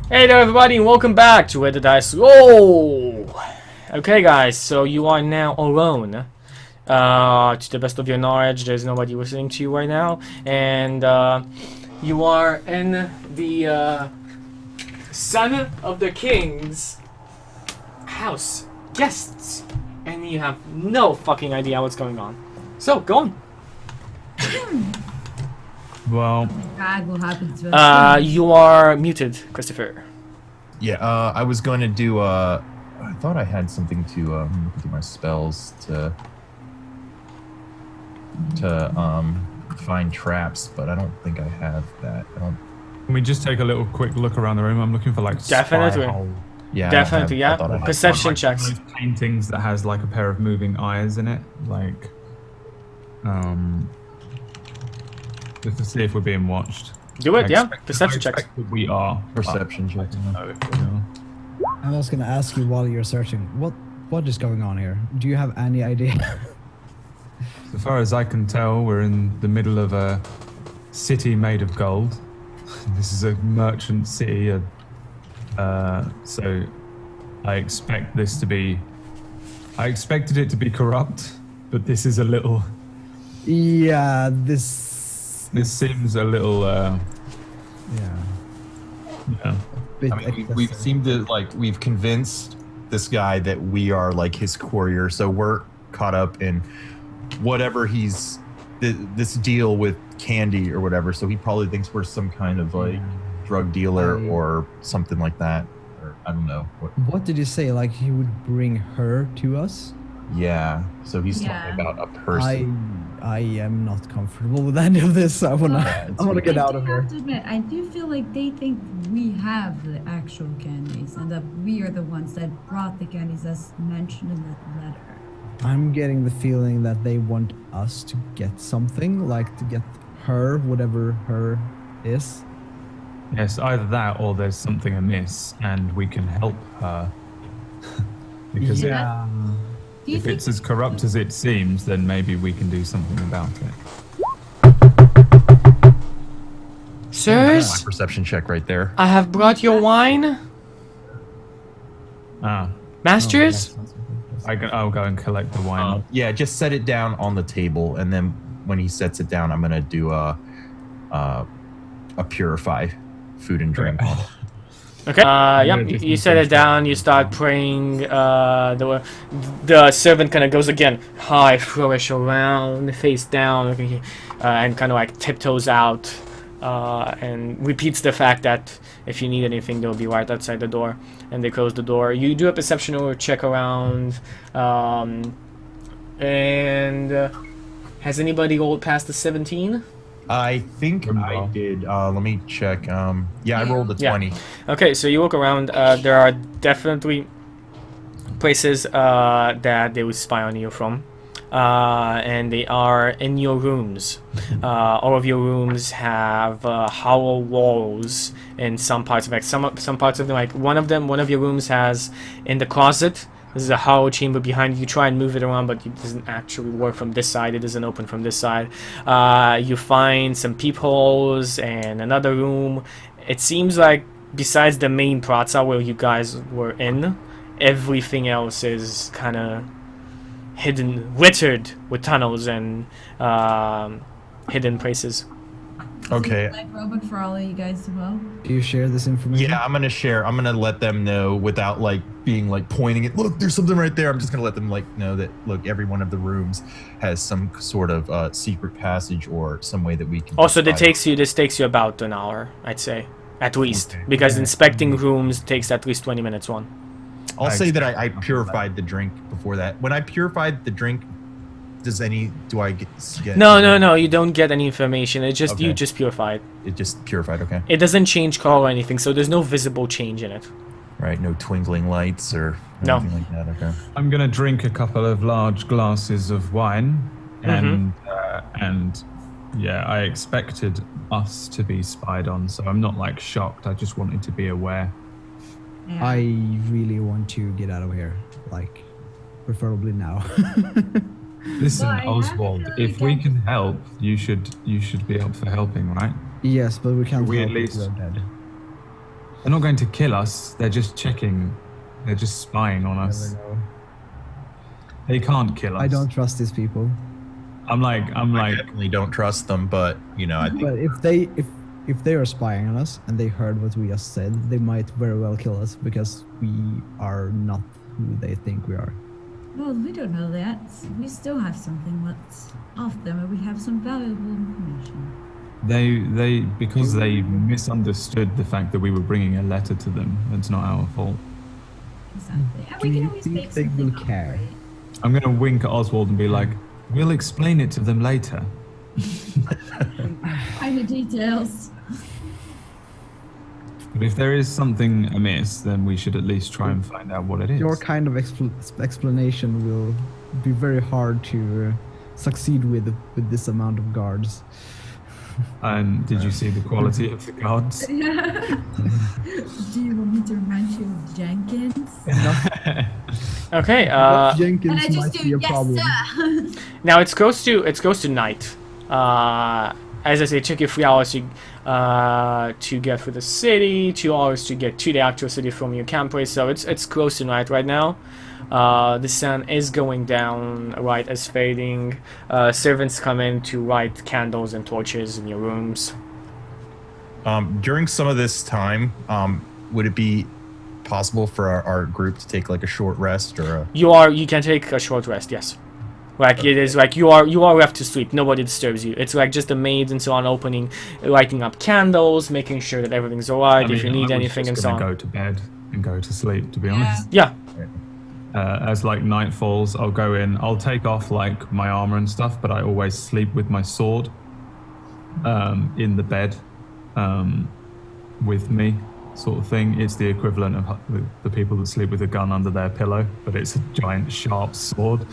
Hey there everybody and welcome back to Where the Dice Roll! Okay guys, so you are now alone. To the best of your knowledge, there's nobody listening to you right now. And you are in the son of the king's house. Guests! And you have no fucking idea what's going on. So, go on. Well, God will happen to us. You are muted, Christopher. Yeah, I was going to do, I thought I had something to, look at my spells to find traps, but I don't think I have that. Can we just take a little quick look around the room? I'm looking for like Definitely. spy hole. Yeah, Definitely, yeah. Perception Like checks. those paintings that has like a pair of moving eyes in it, like, just to see if we're being watched. Do it, yeah. I Perception checks. expect that we are. Perception check. No, if we are. I was gonna ask you while you're searching, what is going on here? Do you have any idea? So far as I can tell, we're in the middle of a city made of gold. This is a merchant city, so I expect this to be. I expected it to be corrupt, but this is a little. Yeah, this seems a little. yeah. Yeah. Bit I mean, we've seemed to, we've convinced this guy that we are, like, his courier, so we're caught up in whatever this deal with candy or whatever, so he probably thinks we're some kind of, like, drug dealer or something like that, or I don't know. What did you say? Like he would bring her to us? Yeah, so he's talking about a person. I am not comfortable with any of this. I wanna get out of I here. have to admit, I do feel like they think we have the actual candies and that we are the ones that brought the candies as mentioned in the letter. I'm getting the feeling that they want us to get something, like to get her, whatever her is. Yes, either that or there's something amiss, and we can help her. Because yeah. if it's as corrupt as it seems, then maybe we can do something about it. Sirs, My perception check right there. I have brought your wine. Masters? I'll go and collect the wine. Yeah, just set it down on the table, and then when he sets it down, I'm gonna do a purify food and drink. Okay. Yeah. You set it down. You start praying. The servant kind of goes again, high, flourish around, face down, and kind of like tiptoes out, and repeats the fact that if you need anything, they'll be right outside the door. And they close the door. You do a perception or check around, and has anybody rolled past the 17? I think I did. Let me check. Yeah, I rolled a 20. Okay, so you look around. There are definitely places that they would spy on you from, and they are in your rooms. All of your rooms have hollow walls in some parts of it. Some parts of them, like one of your rooms has in the closet. This is a hollow chamber behind you. You try and move it around, but it doesn't actually work from this side. It doesn't open from this side. You find some peepholes and another room. It seems like besides the main plaza where you guys were in, everything else is kind of hidden, littered with tunnels and hidden places. Okay. Like robot for all of you guys as well. Do you share this information? Yeah, I'm gonna share. I'm gonna let them know without being pointing it. Look, there's something right there. I'm just gonna let them know that look, every one of the rooms has some sort of secret passage or some way that we can. Also, this takes you about an hour, I'd say, at least, because inspecting rooms takes at least 20 minutes. I'll say that I purified the drink before that. When I purified the drink, do I get? No, you don't get any information. It just Okay. you just purified. It just purified. Okay. It doesn't change color or anything, so there's no visible change in it. Right. No twinkling lights or No. anything like that. Okay. I'm gonna drink a couple of large glasses of wine, and yeah, I expected us to be spied on, so I'm not shocked. I just wanted to be aware. Yeah. I really want to get out of here, preferably now. Listen, Well, I have Oswald, to if we can help, you should be up for helping, right? Yes, but we can't. We at help if least- we're dead. They're not going to kill us. They're just checking. They're just spying on us. Never know. They can't kill us. I don't trust these people. I'm I like, definitely don't trust them, but you know, I think But if they are spying on us and they heard what we just said, they might very well kill us because we are not who they think we are. Well, we don't know that. We still have something that's off them, and we have some valuable information. they because they misunderstood the fact that we were bringing a letter to them. It's not our fault. Exactly. And Do we can you always think make they something will up, care? right? I'm gonna wink at Oswald and be like, "We'll explain it to them later." Find the details. But if there is something amiss, then we should at least try and find out what it is. Your kind of explanation will be very hard to succeed with this amount of guards. And did you see the quality of the guards? Do you want me to remind you of Jenkins? Okay. But And Jenkins I just might do be a yes, problem. sir. Now it's close to night. As I say, it took you 3 hours to get through the city, 2 hours to get to the actual city from your camp place. So it's close to night right now. The sun is going down, right as fading. Servants come in to light candles and torches in your rooms. during some of this time, would it be possible for our group to take like a short rest or a... You can take a short rest, yes. Like it is like you are left to sleep. Nobody disturbs you. It's like just the maids and so on lighting up candles, making sure that everything's alright. If you need anything and so on. Go to bed and go to sleep. To be honest, Yeah. as like night falls, I'll go in. I'll take off like my armor and stuff, but I always sleep with my sword in the bed with me, sort of thing. It's the equivalent of the people that sleep with a gun under their pillow, but it's a giant sharp sword.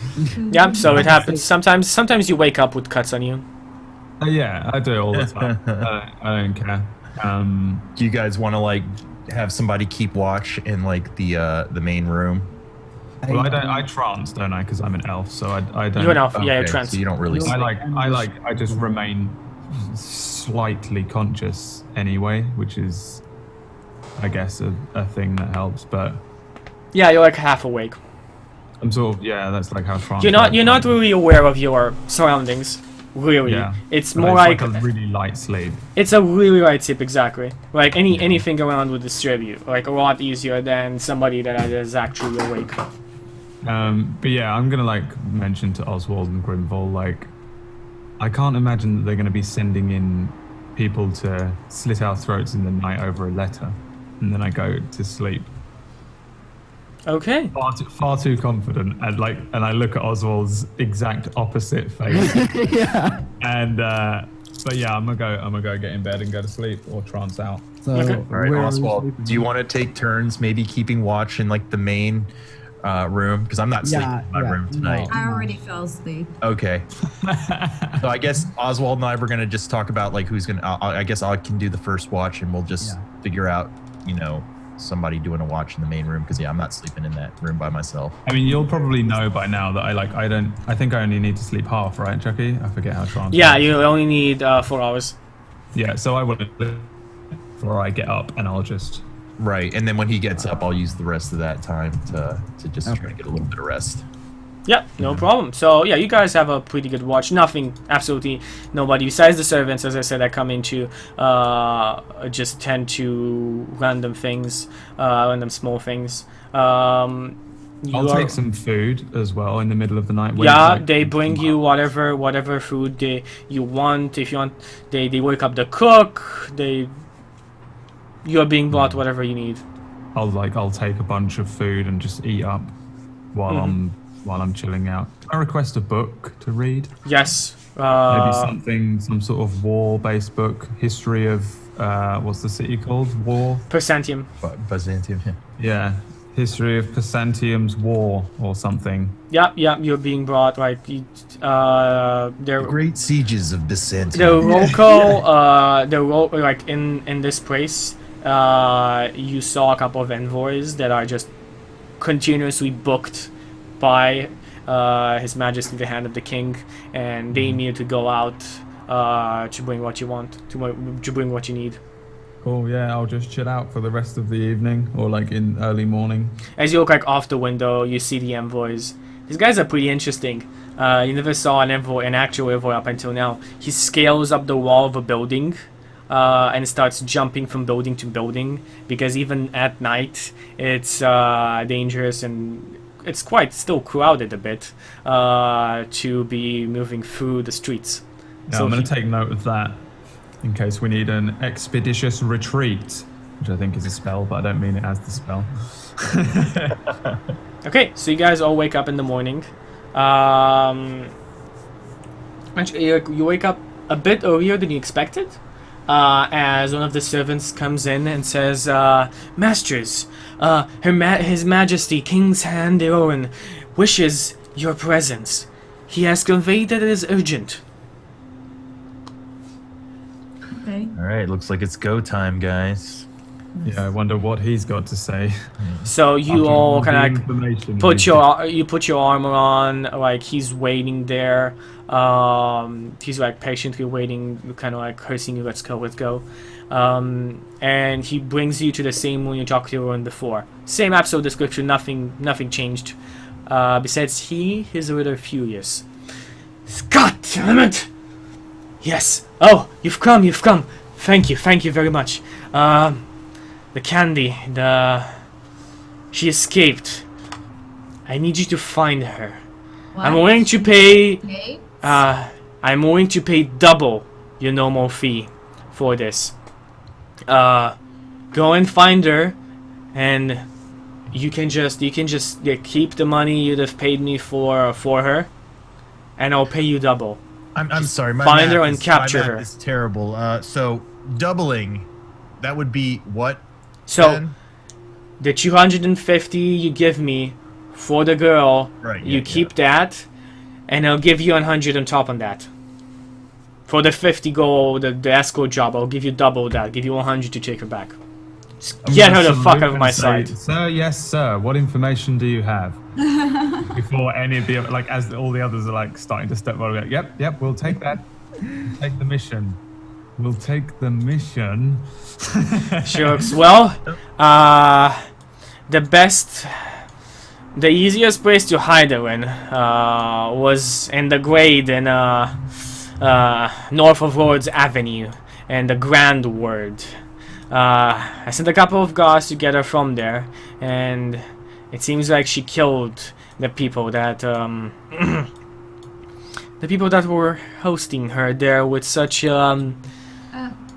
Yeah. So it happens. Sometimes you wake up with cuts on you. Yeah, I do it all the time. I don't care. Do you guys want to like have somebody keep watch in like the main room? Well, I trance, don't I? Because I'm an elf, so I don't. You're an elf. Yeah, you're Okay, trans. so you don't really... I just remain slightly conscious anyway, which is, I guess, a thing that helps. But Yeah, you're like half awake. I'm sort of, yeah, that's like how trance. You're not works. really aware of your surroundings. Really. Yeah. It's But more it's like a really light sleep. it's a really light tip, exactly. Like anything around would disturb you. Like a lot easier than somebody that is actually awake. But yeah, I'm gonna like mention to Oswald and Grimval, like, I can't imagine that they're gonna be sending in people to slit our throats in the night over a letter, and then I go to sleep. Okay. Far too confident, and I look at Oswald's exact opposite face. Yeah. And but yeah, I'm gonna go get in bed and go to sleep or trance out. So Okay. All right, where are you Oswald, sleeping? do you want to take turns maybe keeping watch in like the main room? Because I'm not sleeping in my room tonight. I already fell asleep. Okay. So I guess Oswald and I were gonna just talk about like who's gonna. I guess I can do the first watch, and we'll just figure out, somebody doing a watch in the main room. Because I'm not sleeping in that room by myself. I mean, you'll probably know by now that I think I only need to sleep half, right, Chucky? I forget how trance. Yeah, works. you only need 4 hours. Yeah, so I will before I get up, and I'll just. Right, and then when he gets up, I'll use the rest of that time to just try to get a little bit of rest. Yeah, no problem. So yeah, you guys have a pretty good watch. Absolutely nobody besides the servants, as I said, that come in to just tend to random things, random small things. I'll take some food as well in the middle of the night. Yeah, they bring you whatever food you want. If you want, they wake up the cook. You're being brought whatever you need. I'll take a bunch of food and just eat up while I'm chilling out. Can I request a book to read? Yes. Maybe some sort of war-based book, history of what's the city called? War. Parsantium. Byzantium, yeah. Yeah, history of Parsantium's war or something. Yeah, you're being brought like they're Great sieges of Byzantium. the local like in this place you saw a couple of envoys that are just continuously booked by His Majesty the Hand of the King, and they need to go out to bring what you want, to bring what you need. cool. Yeah, I'll just chill out for the rest of the evening or like in early morning. As you look like off the window, you see the envoys. These guys are pretty interesting. You never saw an actual envoy up until now. He scales up the wall of a building and starts jumping from building to building because even at night it's dangerous and it's quite still crowded a bit to be moving through the streets. Yeah, I'm going to take note of that in case we need an expeditious retreat, which I think is a spell, but I don't mean it as the spell. Okay, so you guys all wake up in the morning. Actually, you wake up a bit earlier than you expected, as one of the servants comes in and says, Masters, His Majesty King's Hand Eowyn wishes your presence. He has conveyed that it is urgent. Okay. All right, looks like it's go time, guys. Yeah, I wonder what he's got to say. So you After all all the kind of information put he's you put your armor on, like he's waiting there. He's like patiently waiting, kind of like cursing you, let's go. And he brings you to the same room you talked to in before. Same episode description, nothing changed. Besides he's a little furious. God damn it! Yes. Oh, you've come. Thank you very much. The candy, she escaped. I need you to find her. What? I'm willing to pay. Okay. I'm willing to pay double your normal fee for this. Go and find her, and you can just keep the money you'd have paid me for her, and I'll pay you double. I'm sorry. My find her math and is- capture my math her. is terrible. So doubling, that would be what? So then? the 250 you give me for the girl, Right, you yeah, keep that, and I'll give you 100 on top on that. For the 50 gold, the escort job, I'll give you double that. Give you 100 to take her back. Just I'm get gonna her the fuck salute out of and my say, sight. Sir, yes, sir. What information do you have? Before any of the other, like, as all the others are like starting to step forward, like, yep, we'll take that. Take the mission. We'll take the mission. Sure. Well, the easiest place to hide her in was in the grade in north of Lord's Avenue and the Grand Ward. I sent a couple of guards to get her from there, and it seems like she killed the people that were hosting her there with such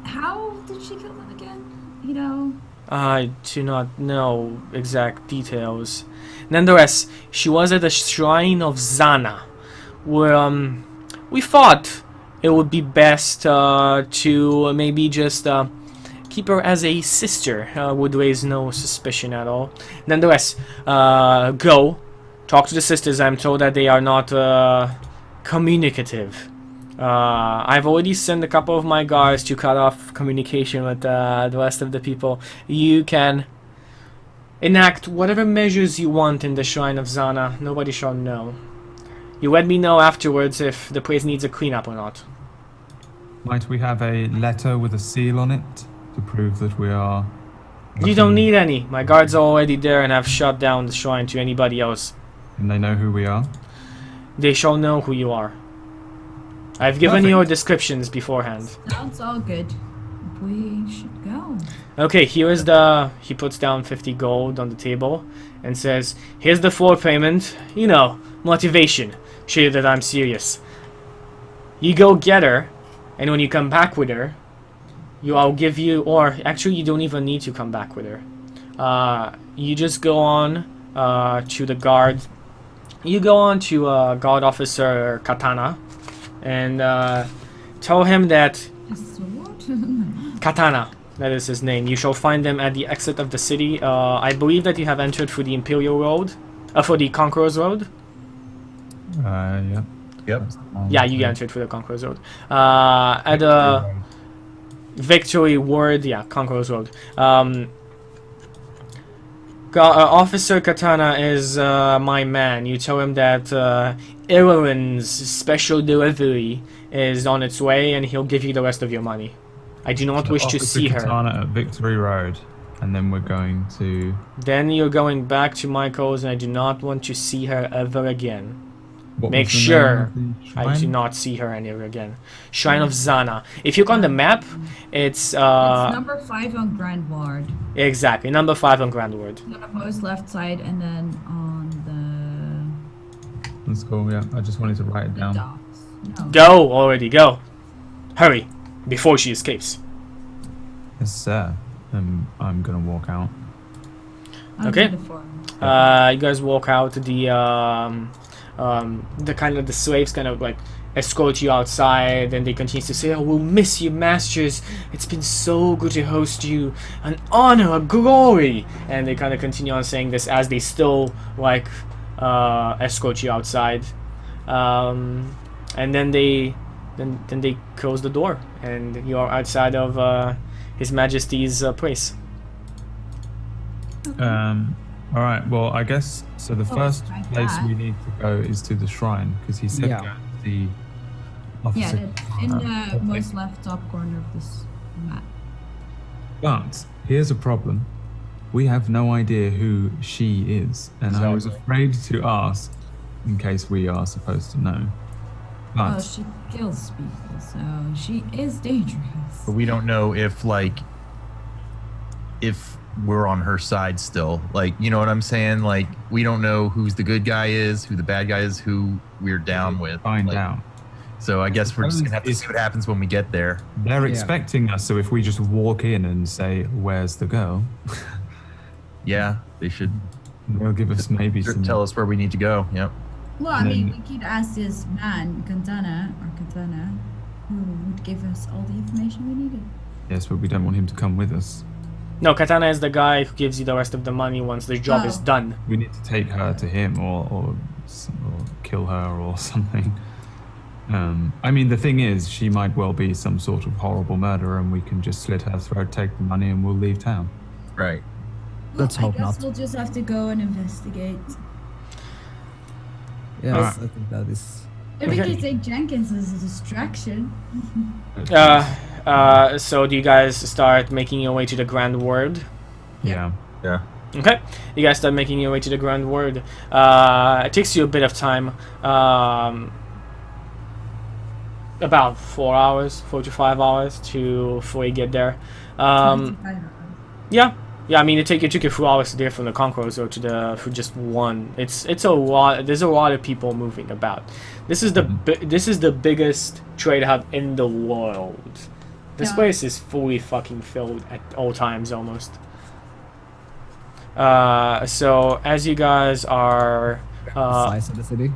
How did she kill them again? You know. I do not know exact details. Nonetheless, she was at the shrine of Zana, where we thought it would be best to maybe just keep her as a sister. Would raise no suspicion at all. Nonetheless, go talk to the sisters. I'm told that they are not communicative. I've already sent a couple of my guards to cut off communication with the rest of the people. You can enact whatever measures you want in the Shrine of Zana. Nobody shall know. You let me know afterwards if the place needs a cleanup or not. Might we have a letter with a seal on it to prove that we are? You don't need any. My guards are already there and have shut down the shrine to anybody else. And they know who we are. They shall know who you are. I've given you Perfect. descriptions beforehand. Sounds all good. We should go. Okay, he puts down 50 gold on the table and says, here's the floor payment. You know, motivation. Show you that I'm serious. You go get her, and when you come back with her, I'll give you, or actually you don't even need to come back with her. You just go on to the guard. You go on to guard officer Katana and tell him that A sword? Katana, that is his name. You shall find them at the exit of the city. I believe that you have entered through the Imperial Road, for the Conqueror's Road. Yeah. Yep. Yeah, you entered through the Conqueror's Road. At the Victory Ward, yeah, Conqueror's Road. Officer Katana is my man. You tell him that Eowyn's special delivery is on its way, and he'll give you the rest of your money. I do not So wish to Officer see her. Katana at Victory Road, and then we're going to. Then you're going back to Michael's, and I do not want to see her ever again. What Make was the name sure of the I do shrine? not see her ever again. Shrine of Zana. If you look on the map, it's It's number 5 on Grand Ward. exactly number 5 on Grand Ward. On the most left side, and then on That's cool. Yeah, I just wanted to write it the down. docks. No. Go already, go. Hurry before she escapes. Yes, sir. I'm gonna walk out. I'll Okay. do the form. You guys walk out. The kind of the slaves kind of like escort you outside, and they continue to say, "Oh, we'll miss you, masters. It's been so good to host you. An honor, a glory." And they kind of continue on saying this as they still like escort you outside. And then they close the door, and you are outside of His Majesty's place. All right. Well, I guess so. The first it's like place that. we need to go is to the shrine because he said Yeah. go to the Yeah, officer. that's in the most left top corner of this map. But here's a problem. We have no idea who she is, and I was afraid to ask in case we are supposed to know. Oh, But she kills people, so she is dangerous. But we don't know if if we're on her side still. Like, you know what I'm saying? Like, we don't know who's the good guy is, who the bad guy is, who we're down with. find Like, out. So I guess we're just gonna have to If- see what happens when we get there. They're Yeah. expecting us, so if we just walk in and say, "Where's the girl?" Yeah, they should they'll give us maybe some. tell us where we need to go. Yep. Well, I And mean, then- we could ask this man, Katana, who would give us all the information we needed. Yes, but we don't want him to come with us. No, Katana is the guy who gives you the rest of the money once the job is Oh. done. We need to take her to him, or kill her, or something. I mean, the thing is, she might well be some sort of horrible murderer, and we can just slit her throat, take the money, and we'll leave town. Right. Let's I hope guess not. we'll just have to go and investigate. Yes, Alright. I think that is. If we Okay. could take Jenkins as a distraction. So do you guys start making your way to the Grand Ward? Yeah. Yeah. Okay, you guys start making your way to the Grand Ward. It takes you a bit of time, about 4 hours, 4 to 5 hours to fully get there. Yeah, I mean, it took you 4 hours to get from the Conquerors or to the for just one. It's a lot. There's a lot of people moving about. This is the biggest trade hub in the world. This Yeah. place is fully fucking filled at all times almost. So as you guys are, The size of the city.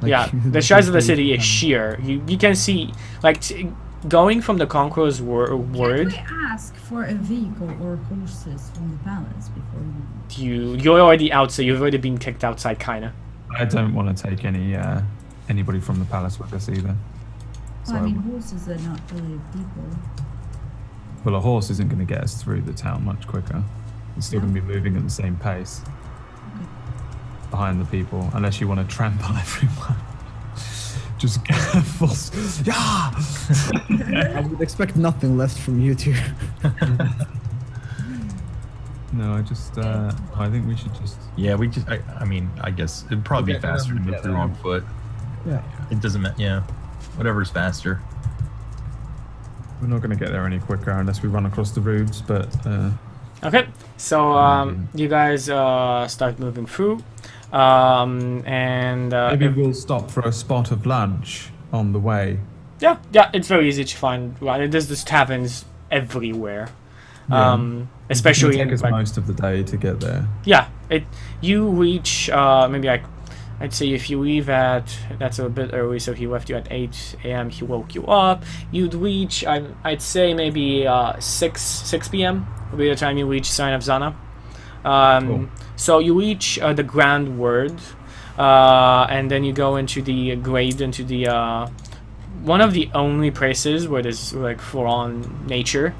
Like, yeah, the size of the city is um, sheer. You can see like going from the Conqueror's Can word. we ask for a vehicle or horses from the palace before we... You're already out, so you've already been kicked outside, kinda. I don't want to take anybody from the palace with us either. So, Well, I mean, horses are not really people. well, a horse isn't going to get us through the town much quicker. It's still going to be moving at the same pace behind the people, unless you want to trample everyone. Just get a full. Yeah. I would expect nothing less from you two. No, I think we should just. Yeah, we just. I mean, I guess it'd probably be Okay, faster to move yeah, through on foot. Yeah. It doesn't matter. Yeah, whatever's faster. We're not going to get there any quicker unless we run across the roads, but. Okay, so you guys start moving through, and Maybe we'll stop for a spot of lunch on the way. yeah, it's very easy to find. Right, there's just taverns everywhere, Yeah. especially It'll in take us like, most of the day to get there. yeah. You reach maybe like I'd say if you leave at that's a bit early, so he left you at 8 a.m. He woke you up. You'd reach I'd say maybe 6 p.m. will be the time you reach Sign of Zana. Cool. So you reach the Grand Word, and then you go into the grade, into the one of the only places where there's like full-on nature.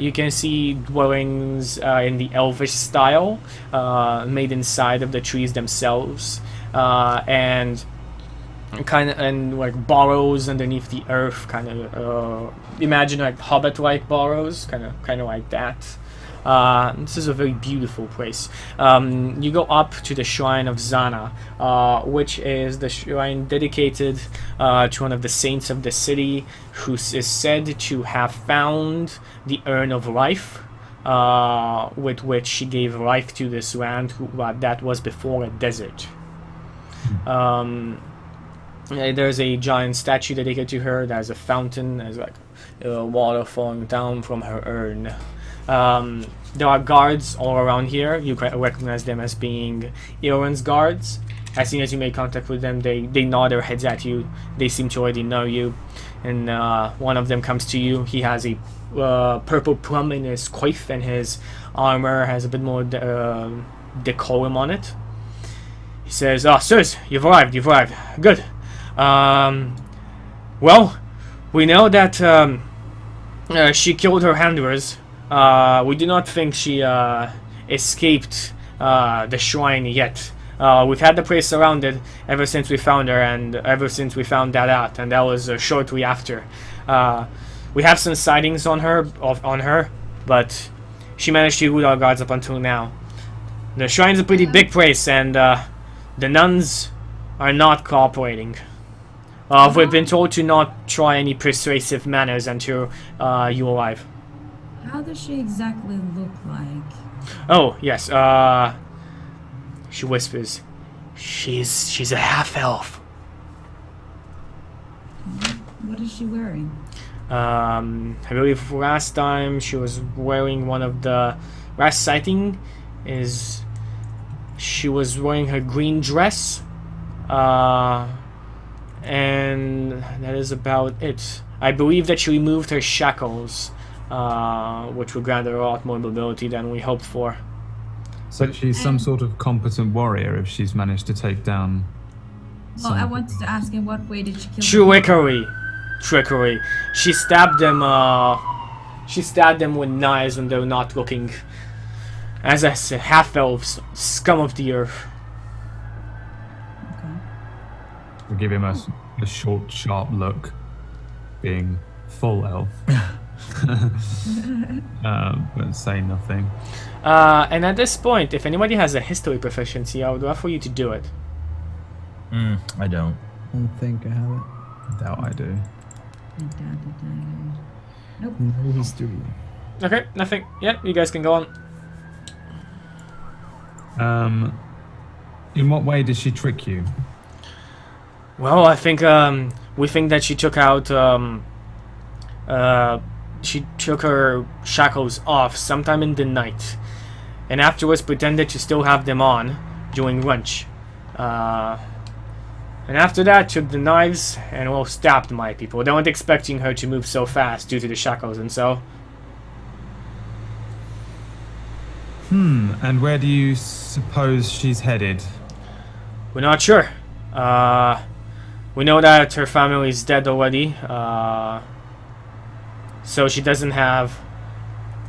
You can see dwellings in the Elvish style, made inside of the trees themselves, and kind of, and like burrows underneath the earth, kind of imagine like hobbit-like burrows, kind of like that. This is a very beautiful place. You go up to the shrine of Zana, which is the shrine dedicated to one of the saints of the city, who is said to have found the urn of life, with which she gave life to this land that was before a desert. There's a giant statue dedicated to her. There's a fountain. There's like water falling down from her urn. There are guards all around here. You recognize them as being Aaron's guards. As soon as you make contact with them, they nod their heads at you. They seem to already know you. And one of them comes to you. He has a purple plum in his coif, and his armor has a bit more decorum on it. He says, "Ah, sirs, you've arrived. Good. Well, we know that she killed her handlers. We do not think she escaped the shrine yet. We've had the place surrounded ever since we found her, and ever since we found that out, and that was shortly after. We have some sightings on her, but she managed to elude our guards up until now. The shrine's a pretty big place, and the nuns are not cooperating. We've been told to not try any persuasive manners until you arrive." How does she exactly look like? "Oh, yes, she whispers, she's a half-elf. What is she wearing? I believe last time she was wearing one of the... Last sighting is... She was wearing her green dress. And that is about it. I believe that she removed her shackles, which would grant her a lot more mobility than we hoped for." So she's some sort of competent warrior if she's managed to take down. Well, I wanted to ask, in what way did she kill Trickery. She stabbed them with knives when they were not looking. As I said, half-elves, scum of the earth. Okay. We'll give him a short, sharp look, being full elf. But say nothing. And at this point, if anybody has a history proficiency, I would love for you to do it. I don't. I don't think I have it. I doubt I do. Nope. No history. Okay, nothing. Yeah, you guys can go on. In what way does she trick you? Well, I think we think that she took out she took her shackles off sometime in the night, and afterwards pretended to still have them on during lunch. And after that, took the knives and stabbed my people. They weren't expecting her to move so fast due to the shackles and so. And where do you suppose she's headed? We're not sure. We know that her family is dead already. So she doesn't have...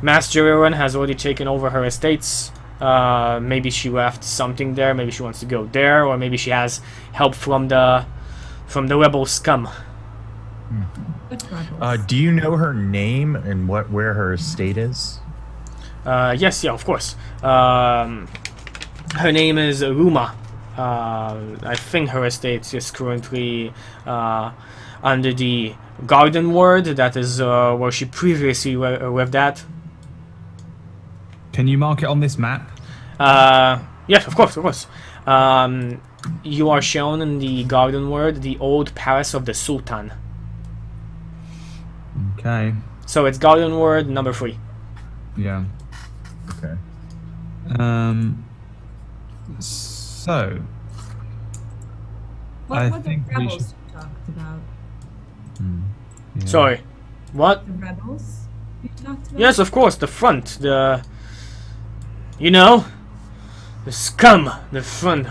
Master Aaron has already taken over her estates. Maybe she left something there. Maybe she wants to go there, or maybe she has help from the rebel scum. Which rebels? Do you know her name and where her estate is? Yes, of course. Her name is Ruma. I think her estate is currently under the Garden Ward. That is where she previously lived at. Can you mark it on this map? Yes, of course. You are shown in the Garden Ward the old palace of the Sultan. Okay. So it's Garden Ward number 3. Yeah. Okay. So. What I were the think we rebels should- you talked about? Yeah. Sorry. What? The rebels you talked about? Yes, of course. The front. The scum. The front.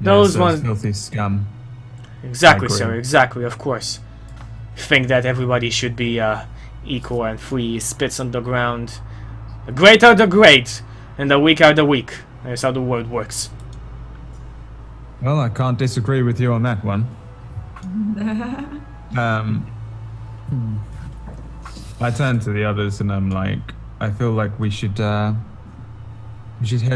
Those ones. Filthy scum. Exactly, agree. sir. Exactly. Of course. Think that everybody should be equal and free. Spits on the ground. The great are the great, and the weak are the weak. That's how the world works. Well, I can't disagree with you on that one. I turn to the others and I'm like, I feel like we should head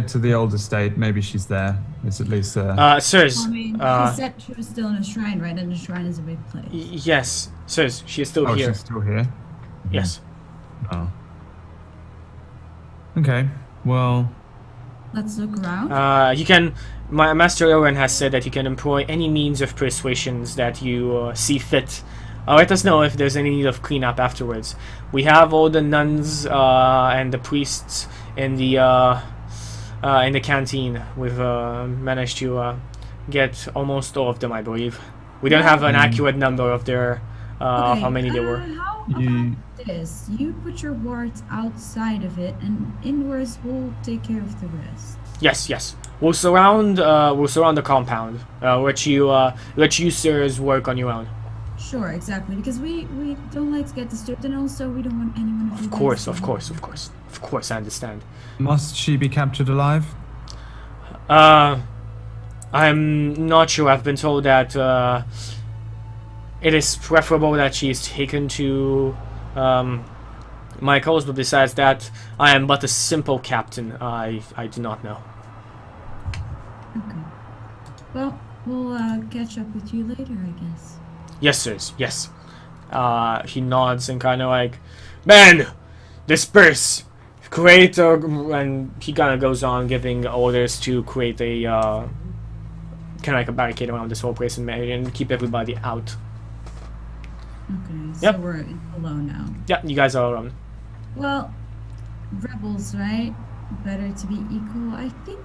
to the old estate. Maybe she's there. It's at least Sirs, I mean, she said she was still in a shrine, right? And the shrine is a big place. yes, sirs, she is still oh, here. she's still here. Yes. Oh. Okay. Well, Let's look around. You can. My Master Owen has said that you can employ any means of persuasions that you see fit. Let us know if there's any need of cleanup afterwards. We have all the nuns and the priests in the canteen. We've managed to get almost all of them, I believe. We don't have an accurate number of their of how many there were. How about this? You put your wards outside of it, and indoors we'll take care of the rest. Yes. We'll surround the compound. Let you sirs work on your own. Sure, exactly. Because we don't like to get disturbed, and also we don't want anyone to. Of course, I understand. must she be captured alive? I'm not sure. I've been told that it is preferable that she is taken to Michael's, but besides that, I am but a simple captain. I do not know. Okay. Well, we'll catch up with you later, I guess. Yes, sirs. Yes. He nods and kind of like, men, disperse. Create a, and he kind of goes on giving orders to create a kind of like a barricade around this whole place and keep everybody out. Okay, so Yep. we're alone now. Yeah, you guys are alone. Well, rebels, right? Better to be equal. I think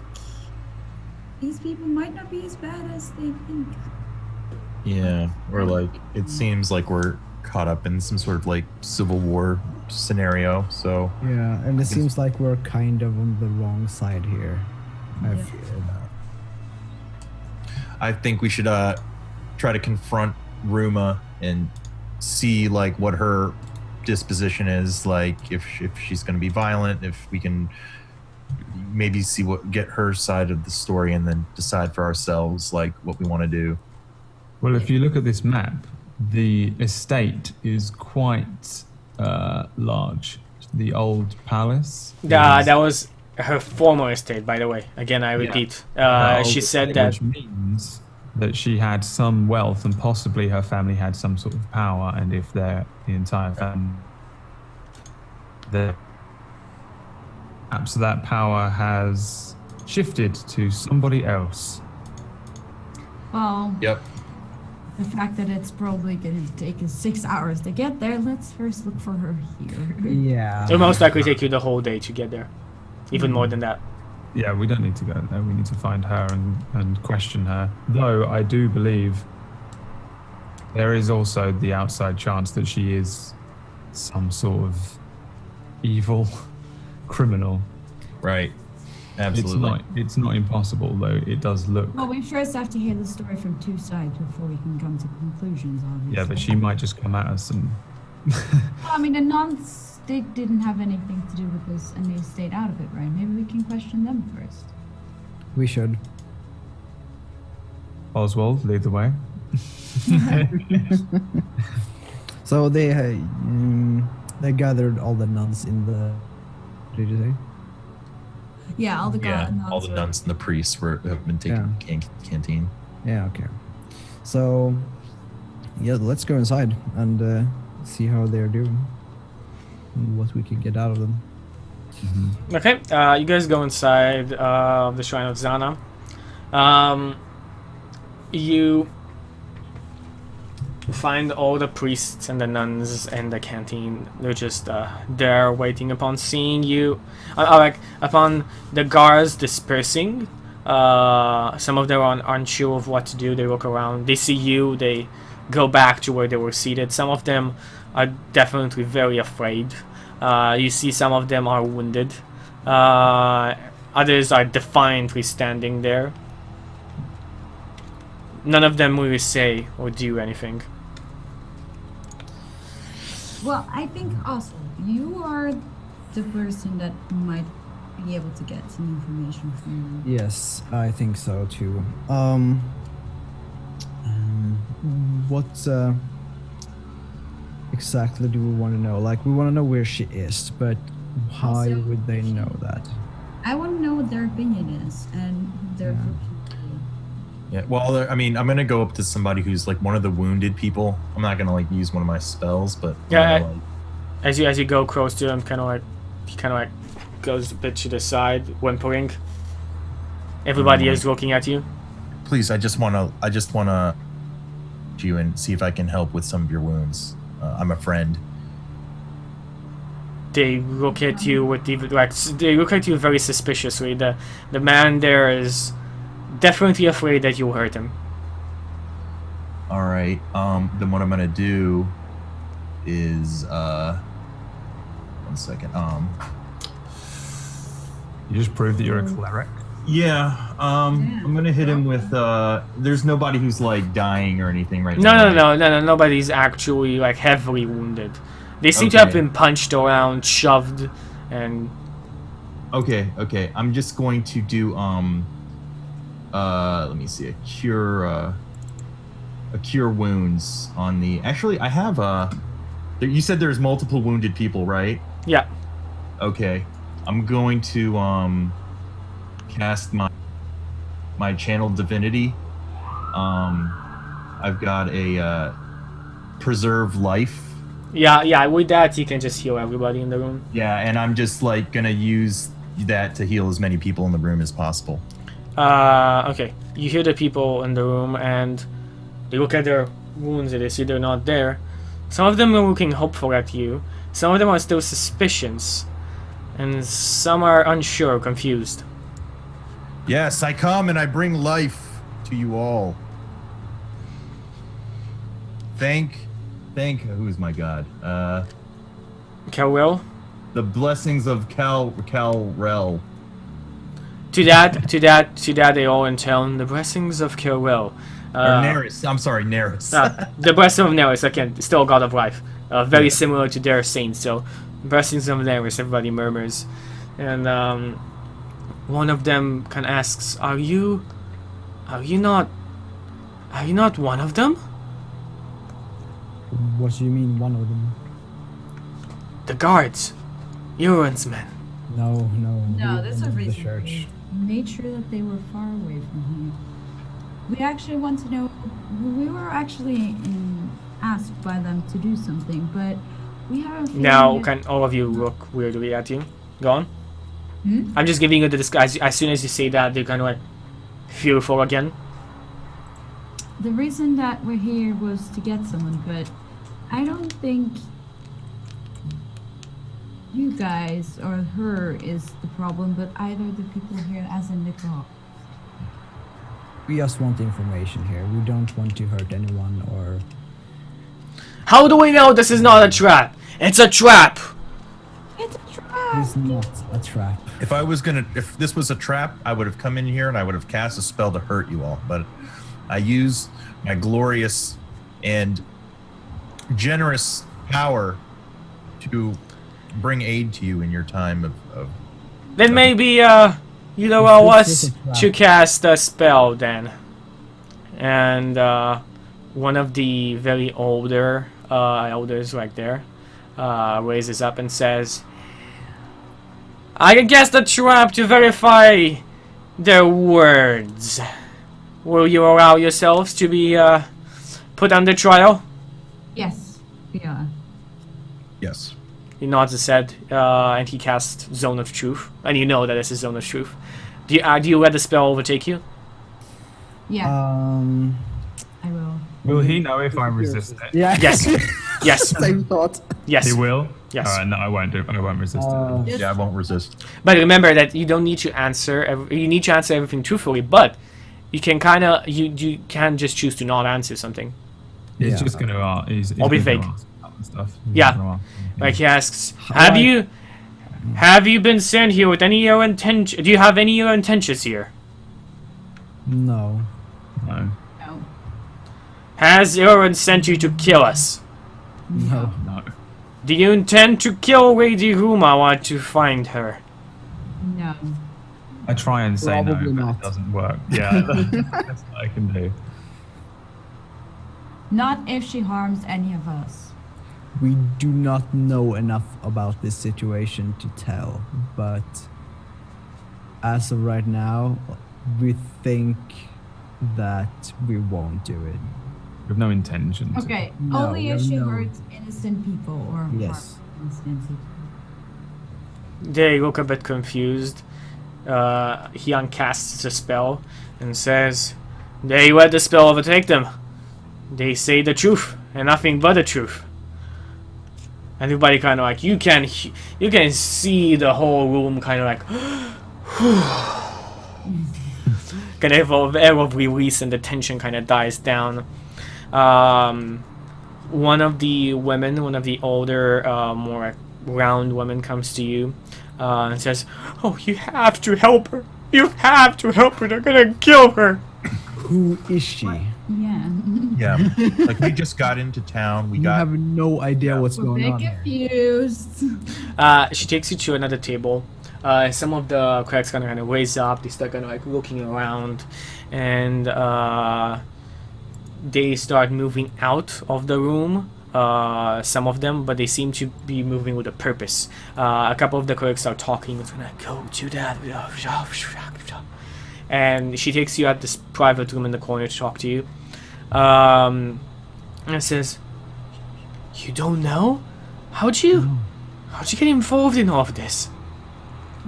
these people might not be as bad as they think. Yeah, or like it seems like we're caught up in some sort of like civil war scenario. So Yeah, and it seems like we're kind of on the wrong side here. I Yeah. feel that. I think we should try to confront Ruma and see like what her disposition is, like if she's going to be violent, if we can maybe get her side of the story and then decide for ourselves like what we want to do. Well, if you look at this map, the estate is quite large. The old palace. That was her former estate, by the way. Again, I repeat. She said that. Which means that she had some wealth and possibly her family had some sort of power, and if the entire family, perhaps that power has shifted to somebody else. Well, Yep. the fact that it's probably going to take us 6 hours to get there, let's first look for her here. Yeah. It'll most likely take you the whole day to get there. Even more than that. Yeah, we don't need to go there. We need to find her and question her. Though I do believe there is also the outside chance that she is some sort of evil criminal. Right. Absolutely. It's not impossible, though. It does look. Well, we first have to hear the story from two sides before we can come to conclusions, obviously. Yeah, but she might just come at us and. I mean, the nuns, they didn't have anything to do with this, and they stayed out of it, right? Maybe we can question them first. We should. Oswald, lead the way. So they gathered all the nuns in the. Did you say? Yeah, all the nuns. All the nuns and the priests have been taken canteen. Yeah. Okay. So, yeah, let's go inside and see how they're doing. And what we can get out of them. Okay, you guys go inside the Shrine of Zana. You find all the priests and the nuns and the canteen. They're just there waiting upon seeing you. Like upon the guards dispersing. Some of them aren't sure of what to do. They look around. They see you. They go back to where they were seated. Some of them are definitely very afraid. You see some of them are wounded. Others are defiantly standing there. None of them really say or do anything. Well, I think also you are the person that might be able to get some information from you. Yes, I think so too. What exactly do we want to know? Like, we want to know where she is, but how Also, would they know that? I want to know what their opinion is and who their group should be. Yeah. Well, I mean, I'm gonna go up to somebody who's like one of the wounded people. I'm not gonna like use one of my spells, but I'm Yeah, gonna, like, As you go close to him, he kind of like goes a bit to the side, whimpering. Everybody is looking at you. please, I just wanna you and see if I can help with some of your wounds. I'm a friend. They look at you with they look at you very suspiciously. The man there is definitely afraid that you'll hurt him. All right. Then what I'm gonna do is 1 second. You just proved that you're a cleric. Yeah. I'm gonna hit him with. There's nobody who's like dying or anything right No, now. no. Nobody's actually like heavily wounded. They seem to have Okay. been punched around, shoved, and Okay. I'm just going to do let me see, a cure wounds on the. Actually, I have you said there's multiple wounded people, right? yeah. Okay. I'm going to cast my channel divinity. I've got a preserve life. Yeah. With that, you can just heal everybody in the room. Yeah, and I'm just like gonna use that to heal as many people in the room as possible. Okay. You hear the people in the room, and they look at their wounds, and they see they're not there. Some of them are looking hopeful at you. Some of them are still suspicious, and some are unsure, confused. Yes, I come and I bring life to you all. Thank who is my god? Kelwell? The blessings of Cal-Rel. To that, they all intone the blessings of Kelwell. Or Neris. I'm sorry, Neris. The blessing of Neris, again, still a god of life. Very similar to their saints, so blessings of Neris, everybody murmurs. And one of them kind of asks, Are you not one of them? What do you mean, one of them? The guards. Euron's men. No. No, we that's a went to the reason. church. Made sure that they were far away from here. We actually want to know. We were actually asked by them to do something, but we have a feeling Now, that- can all of you look weirdly at you? Go on. Hmm? I'm just giving you the disguise. As soon as you say that, they're kind of like fearful again. The reason that we're here was to get someone, but I don't think you guys or her is the problem, but either the people here, as in the girl. We just want information here. We don't want to hurt anyone or. How do we know this is not a trap? It's a trap! It's a trap! It's not a trap. If this was a trap, I would have come in here and I would have cast a spell to hurt you all. But I use my glorious and generous power to bring aid to you in your time of Then maybe, you'd allow us to cast a spell then. And, one of the very older, elders right there, raises up and says, I can cast a trap to verify their words. Will you allow yourselves to be, put under trial? Yes, we are. yes. He nods his head, and he casts Zone of Truth. And you know that this is Zone of Truth. Do you let the spell overtake you? Yeah, I will. Will he know if I resist it? Yeah. Yes. Yes. Same thought. Yes. He will? Yes. Alright, no, I won't do. I won't resist it. Just- Yeah, I won't resist. But remember that you don't need to answer. You need to answer everything truthfully, but you can kind of you can just choose to not answer something. He's Yeah. just going to ask. He's Or be gonna vague. ask about the stuff. He's Yeah. gonna ask. Like he asks, How have you been sent here with any ill intention? Do you have any ill intentions here? No. No. No. Has Euron sent you to kill us? No. No. Do you intend to kill Lady Huma? I want to find her. No. I try and say Probably no, but not. it doesn't work. Yeah, that's what I can do. Not if she harms any of us. We do not know enough about this situation to tell, but as of right now, we think that we won't do it. We have no intention. To. Okay, No, only if she no. hurts innocent people or Yes. harms innocent people. They look a bit confused. He uncasts a spell and says, "They let the spell overtake them. They say the truth and nothing but the truth." Everybody kind of like you can see the whole room kind of like kind of air of release, and the tension kind of dies down. One of the women, one of the older, more round women, comes to you and says, "Oh, you have to help her. You have to help her. They're gonna kill her." Who is she? Yeah. Yeah, like we just got into town. We You got have no idea what's We're going bit on here. confused. She takes you to another table. Some of the clerics kind of raise up. They start kind of like looking around, and they start moving out of the room. Some of them, but they seem to be moving with a purpose. A couple of the clerics are talking. It's gonna go to that, and she takes you at this private room in the corner to talk to you. And it says, "You don't know? How'd you get involved in all of this?"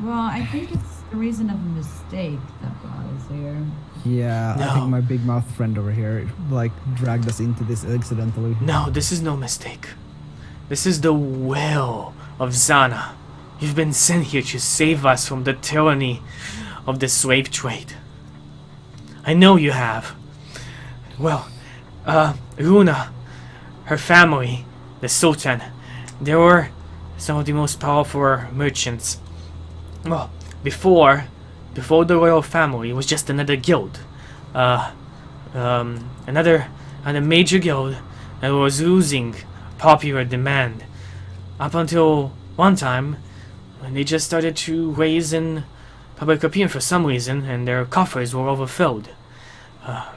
Well, I think it's the reason of a mistake that brought us here. Yeah, I No. think my big mouth friend over here like dragged us into this accidentally. No, this is no mistake. This is the will of Zana. You've been sent here to save us from the tyranny of the slave trade. I know you have. Well, Runa, her family, the Sultan, they were some of the most powerful merchants. Well, before the royal family, it was just another guild. Another major guild that was losing popular demand. Up until one time, when they just started to raise in public opinion for some reason, and their coffers were overfilled.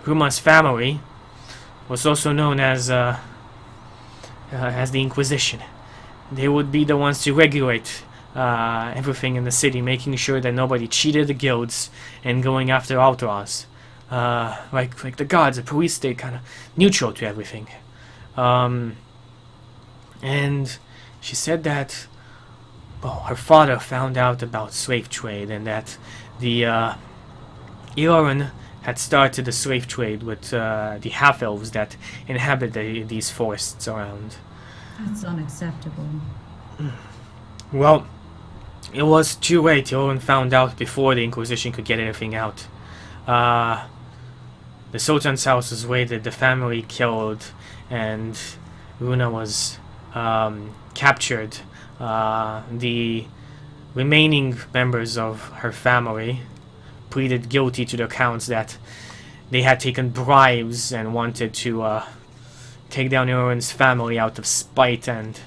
Ruma's family was also known as the Inquisition. They would be the ones to regulate everything in the city, making sure that nobody cheated the guilds and going after outlaws. Like the gods, the police stayed kind of neutral to everything. And she said that, well, her father found out about slave trade and that the Ioran had started the slave trade with the half-elves that inhabit these forests around. That's unacceptable. Well, it was too late. Ioran found out before the Inquisition could get anything out. The Sultan's house was raided, the family killed, and Runa was captured. The remaining members of her family pleaded guilty to the counts that they had taken bribes and wanted to take down Ioran's family out of spite, and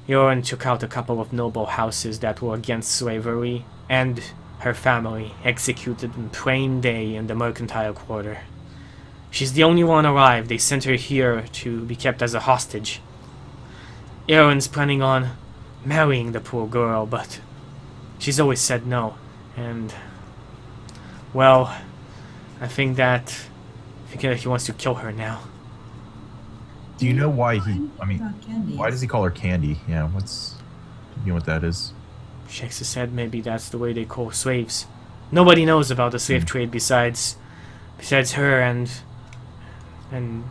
Ioran took out a couple of noble houses that were against slavery, and her family executed in plain day in the mercantile quarter. She's the only one alive. They sent her here to be kept as a hostage. Ioran's planning on marrying the poor girl, but she's always said no, and well, I think that he wants to kill her now. Do you know why he? I mean, About candy. why does he call her Candy? Yeah, what's? You know what that is? Shakes his head. Maybe that's the way they call slaves. Nobody knows about the slave trade besides her, and I'm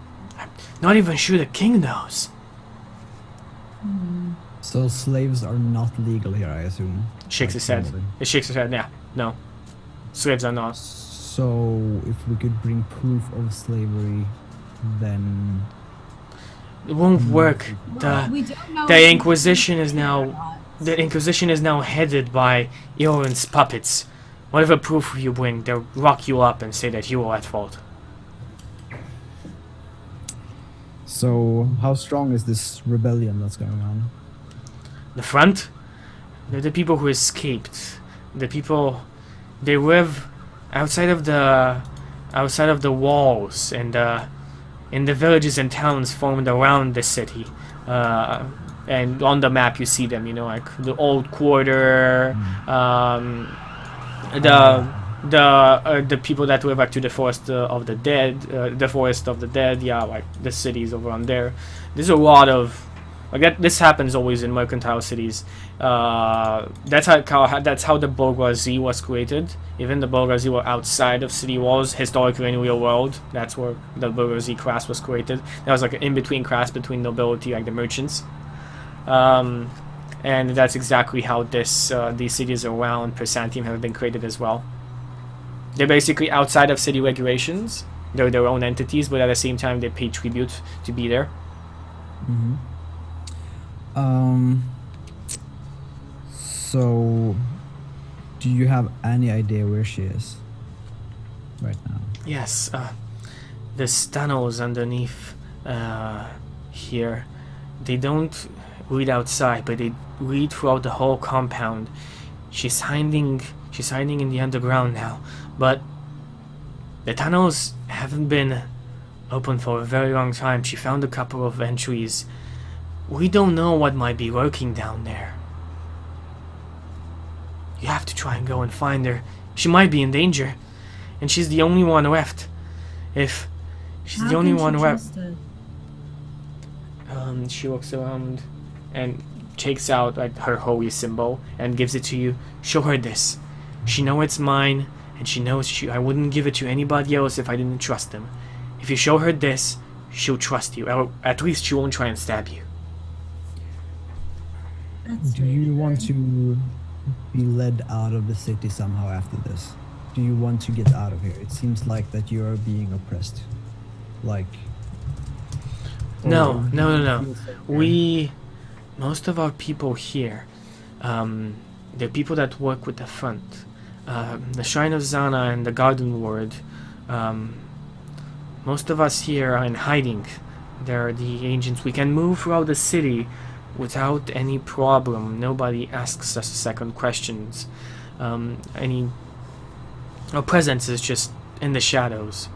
not even sure the king knows. So slaves are not legal here, I assume. Shakes his head. Normally. It shakes his head. Yeah, no, slaves are not. So if we could bring proof of slavery, then It won't work. Well, we don't know The if Inquisition is or now not. the Inquisition is now headed by Ioran's puppets. Whatever proof you bring, they'll lock you up and say that you were at fault. so how strong is this rebellion that's going on? The front, they're the people who escaped. the people, they live outside of the walls and in the villages and towns formed around the city. And on the map you see them, you know, like the old quarter, the people that live like to the forest of the dead, the forest of the dead. Yeah, like the cities over on there. There's a lot of like that. This happens always in mercantile cities. That's how the bourgeoisie was created. Even the bourgeoisie were outside of city walls historically in real world. That's where the bourgeoisie class was created. That was like an in-between class between nobility, like the merchants. And that's exactly how these cities around Parsantium have been created as well. They're basically outside of city regulations. They're their own entities, but at the same time they pay tribute to be there. So, do you have any idea where she is right now? Yes, there's tunnels underneath here. They don't lead outside, but they lead throughout the whole compound. She's hiding in the underground now, but the tunnels haven't been open for a very long time. She found a couple of entries. We don't know what might be lurking down there. You have to try and go and find her. She might be in danger, and she's the only one left. If she's the only one left. She looks around and takes out like her holy symbol and gives it to you. Show her this. She knows it's mine, and she knows I wouldn't give it to anybody else if I didn't trust them. If you show her this, she'll trust you, or at least she won't try and stab you. Do you want to be led out of the city somehow after this? Do you want to get out of here? It seems like that you are being oppressed. Like... No. Most of our people here, the people that work with the front, the Shrine of Zana and the Garden Ward, most of us here are in hiding. They're the agents. We can move throughout the city without any problem. Nobody asks us second questions. Our presence is just in the shadows.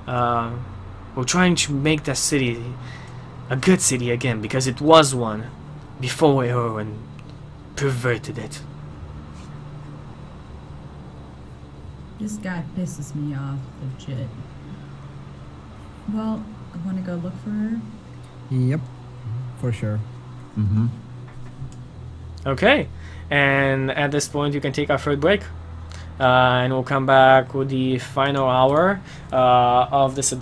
We're trying to make the city a good city again, because it was one before Erwin perverted it. This guy pisses me off, legit. Well, I want to go look for her. Yep, for sure. Okay, and at this point you can take our third break, and we'll come back with the final hour of this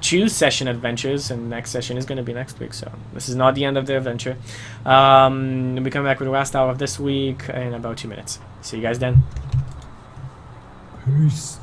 2 session adventures, and next session is going to be next week, so this is not the end of the adventure. We come back with the last hour of this week in about 2 minutes. See you guys then. Peace.